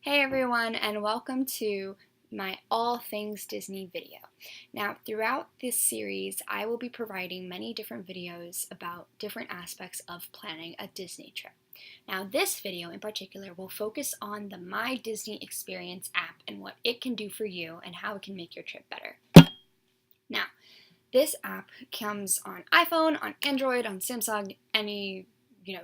Hey everyone, and welcome to my All Things Disney video. Now, throughout this series, I will be providing many different videos about different aspects of planning a Disney trip. Now, this video in particular will focus on the My Disney Experience app and what it can do for you and how it can make your trip better. Now, this app comes on iPhone, on Android, on Samsung, any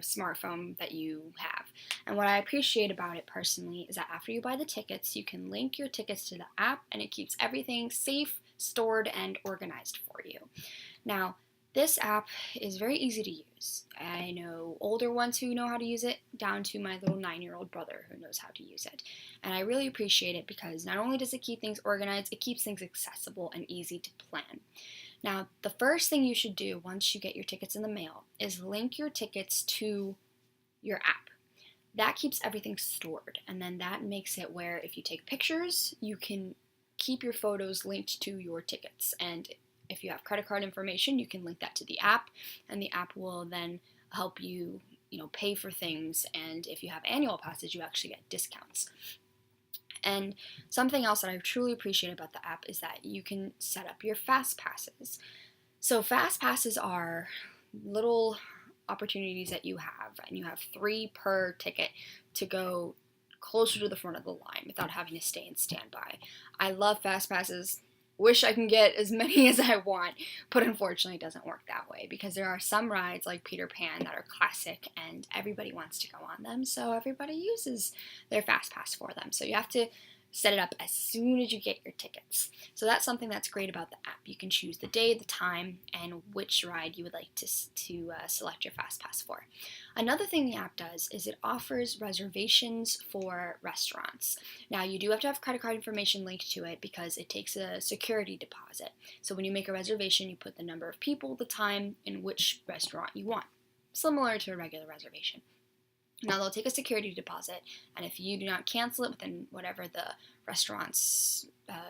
smartphone that you have. And what I appreciate about it personally is that after you buy the tickets, you can link your tickets to the app and it keeps everything safe, stored, and organized for you. Now, this app is very easy to use. I know older ones who know how to use it, down to my little 9-year-old brother who knows how to use it. And I really appreciate it because not only does it keep things organized, it keeps things accessible and easy to plan. Now, the first thing you should do once you get your tickets in the mail is link your tickets to your app. That keeps everything stored, and then that makes it where if you take pictures, you can keep your photos linked to your tickets. And if you have credit card information, you can link that to the app, and the app will then help you, pay for things. And if you have annual passes, you actually get discounts. And something else that I truly appreciate about the app is that you can set up your fast passes. So fast passes are little opportunities that you have, and you have 3 per ticket to go closer to the front of the line without having to stay in standby. I love fast passes. Wish I can get as many as I want, but unfortunately it doesn't work that way because there are some rides like Peter Pan that are classic and everybody wants to go on them, so everybody uses their fast pass for them. So you have to set it up as soon as you get your tickets. So that's something that's great about the app. You can choose the day, the time, and which ride you would like to select your fast pass for. Another thing the app does is it offers reservations for restaurants. Now, you do have to have credit card information linked to it because it takes a security deposit. So when you make a reservation, you put the number of people, the time, and which restaurant you want, similar to a regular reservation. Now, they'll take a security deposit, and if you do not cancel it within whatever the restaurant's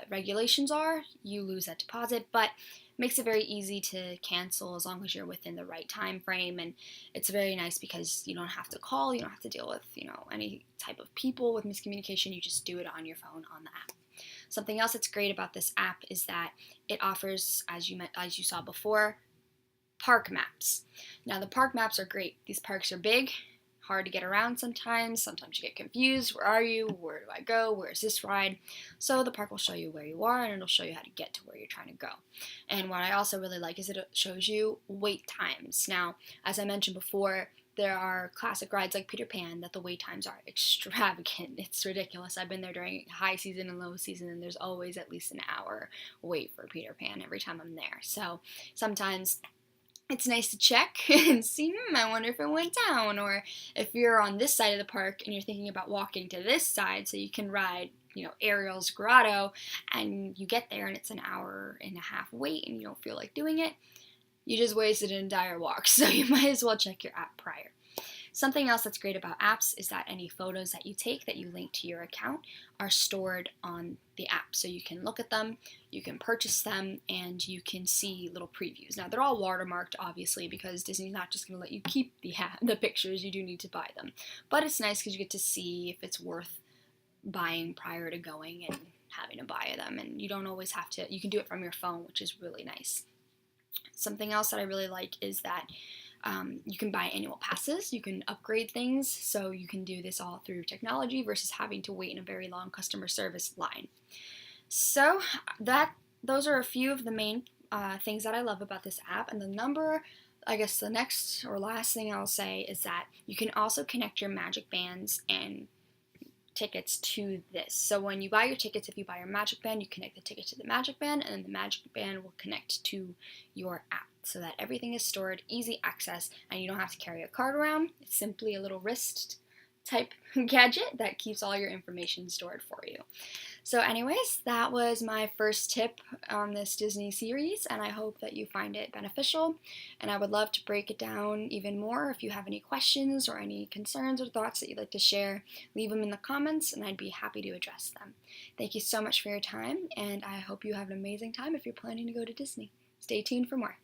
regulations are, you lose that deposit, but it makes it very easy to cancel as long as you're within the right time frame, and it's very nice because you don't have to call, you don't have to deal with, any type of people with miscommunication, you just do it on your phone on the app. Something else that's great about this app is that it offers, as you saw before, park maps. Now, the park maps are great. These parks are big, hard to get around sometimes. Sometimes you get confused. Where are you? Where do I go? Where is this ride? So the park will show you where you are and it'll show you how to get to where you're trying to go. And what I also really like is it shows you wait times. Now, as I mentioned before, there are classic rides like Peter Pan that the wait times are extravagant. It's ridiculous. I've been there during high season and low season, and there's always at least an hour wait for Peter Pan every time I'm there. So sometimes it's nice to check and see, I wonder if it went down, or if you're on this side of the park and you're thinking about walking to this side so you can ride, Ariel's Grotto, and you get there and it's an hour and a half wait and you don't feel like doing it, you just wasted an entire walk, so you might as well check your app prior. Something else that's great about apps is that any photos that you take that you link to your account are stored on the app. So you can look at them, you can purchase them, and you can see little previews. Now, they're all watermarked, obviously, because Disney's not just going to let you keep the pictures. You do need to buy them. But it's nice because you get to see if it's worth buying prior to going and having to buy them. And you don't always have to, you can do it from your phone, which is really nice. Something else that I really like is that you can buy annual passes, you can upgrade things, so you can do this all through technology versus having to wait in a very long customer service line. So those are a few of the main things that I love about this app. And the next or last thing I'll say is that you can also connect your Magic Bands and tickets to this. So when you buy your tickets, if you buy your Magic Band, you connect the ticket to the Magic Band, and then the Magic Band will connect to your app so that everything is stored, easy access, and you don't have to carry a card around. It's simply a little wrist type gadget that keeps all your information stored for you. So anyways, that was my first tip on this Disney series, and I hope that you find it beneficial, and I would love to break it down even more. If you have any questions or any concerns or thoughts that you'd like to share, leave them in the comments, and I'd be happy to address them. Thank you so much for your time, and I hope you have an amazing time if you're planning to go to Disney. Stay tuned for more.